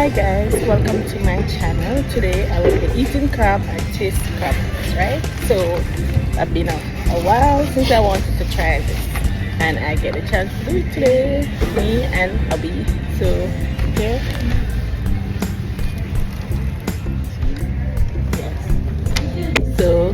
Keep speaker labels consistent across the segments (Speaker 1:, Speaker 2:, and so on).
Speaker 1: Hi guys, welcome to my channel. Today I will be eating crab and taste crab, right? So it's been a while since I wanted to try this and I get a chance to do it today with me and hubby. So here, so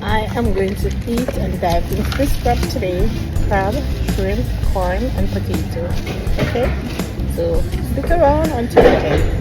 Speaker 1: I am going to eat and dive into this crab today. Crab, shrimp, corn and potato. Okay? So stick around until the end.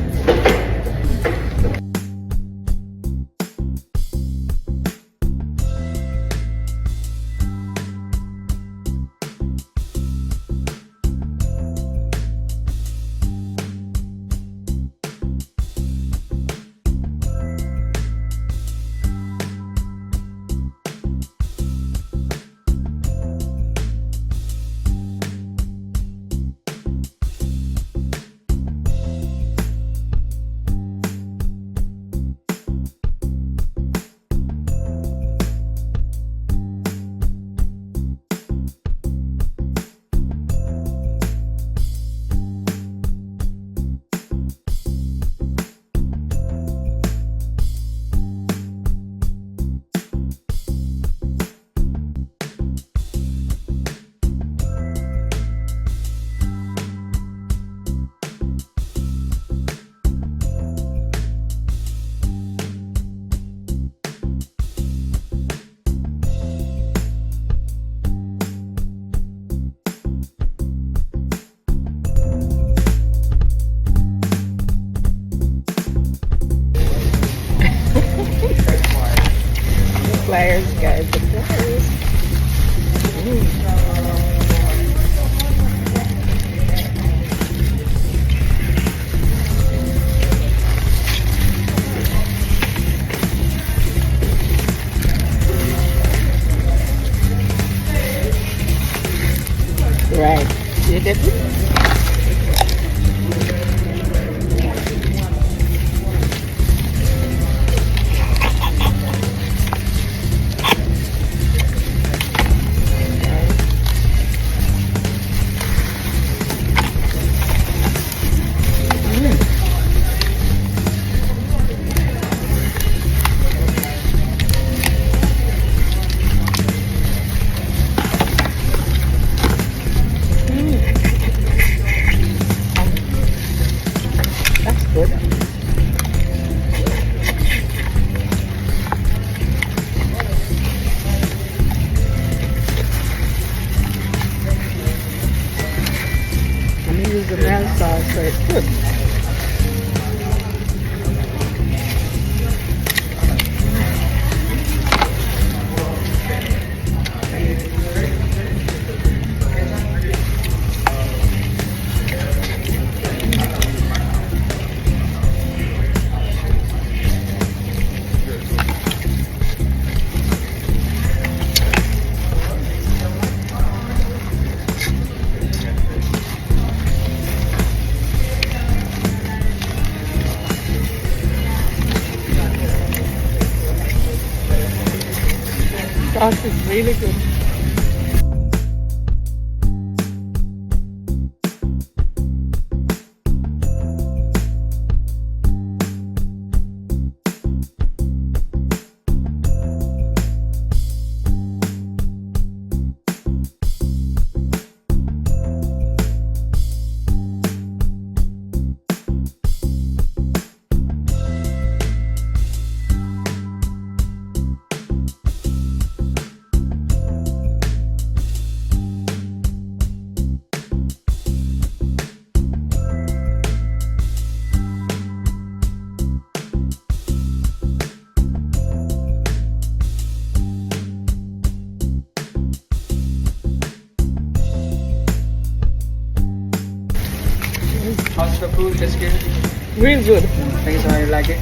Speaker 1: Pliers, guys, the pliers. Right, you get it? That's good. I'm gonna use the mild sauce, so it's good. Sauce is really good.
Speaker 2: How's the food? That's good.
Speaker 1: Really good.
Speaker 2: Thanks, I like it.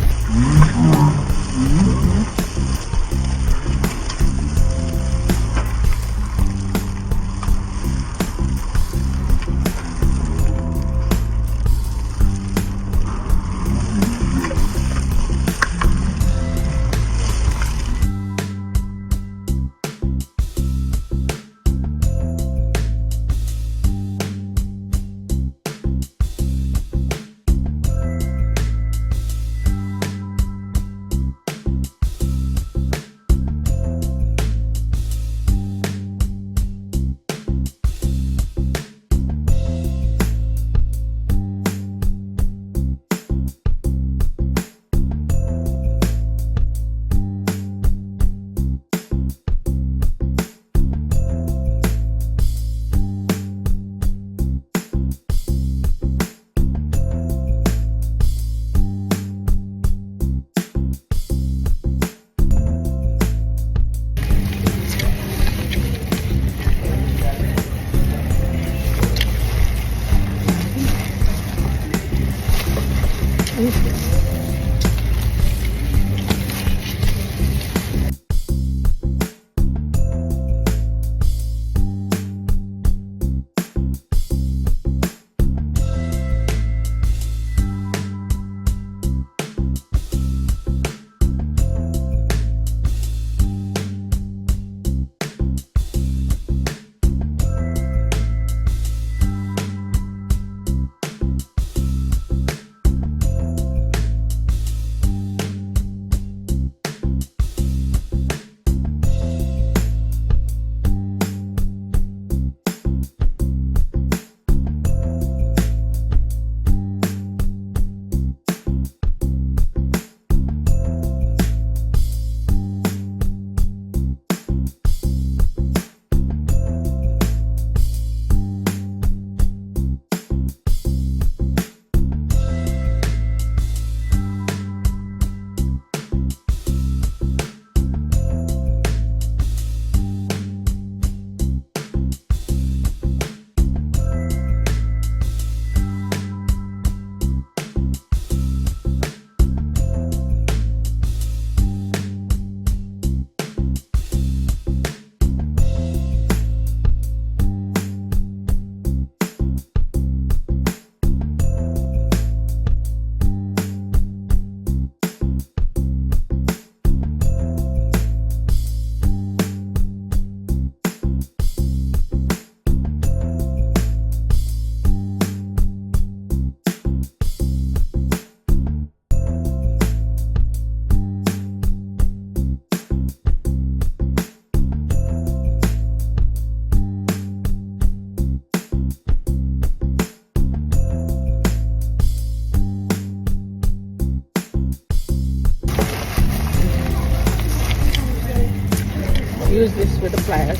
Speaker 1: Use this with the pliers.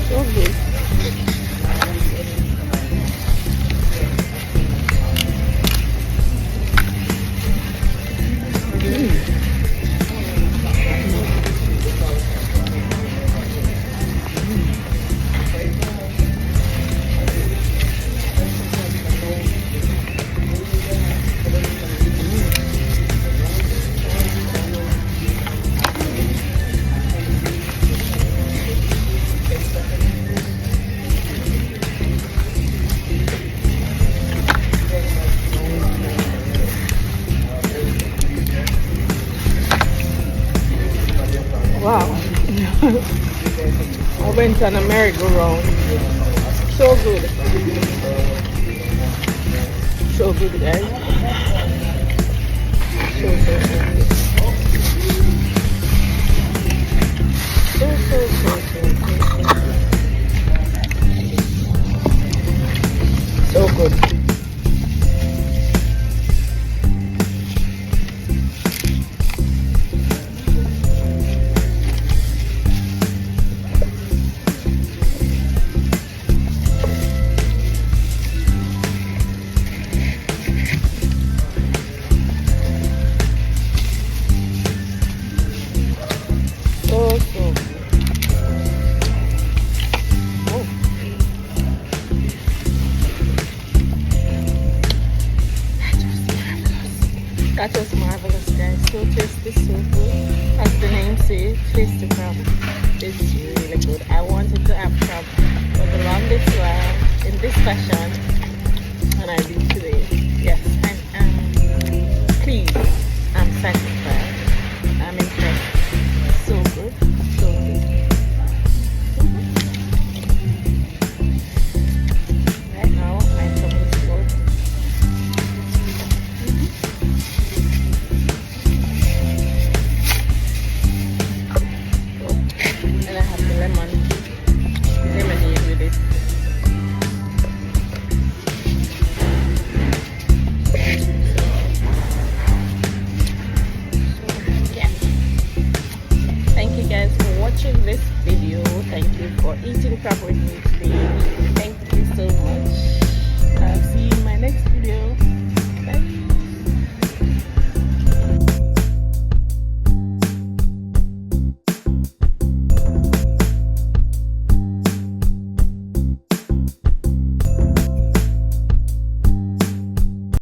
Speaker 1: So good. Wow. I went on a merry-go-round. So good. So good, guys. So good. So good. That was marvelous, guys. So tasty, so good. As the name says, tasty crab. It's really good. I wanted to have crab for the longest while in this fashion, and I do today. Yes, I'm pleased. I'm satisfied. I'm impressed. So good, so good. Right now, my tummy is full. And I have the lemon crab with meat.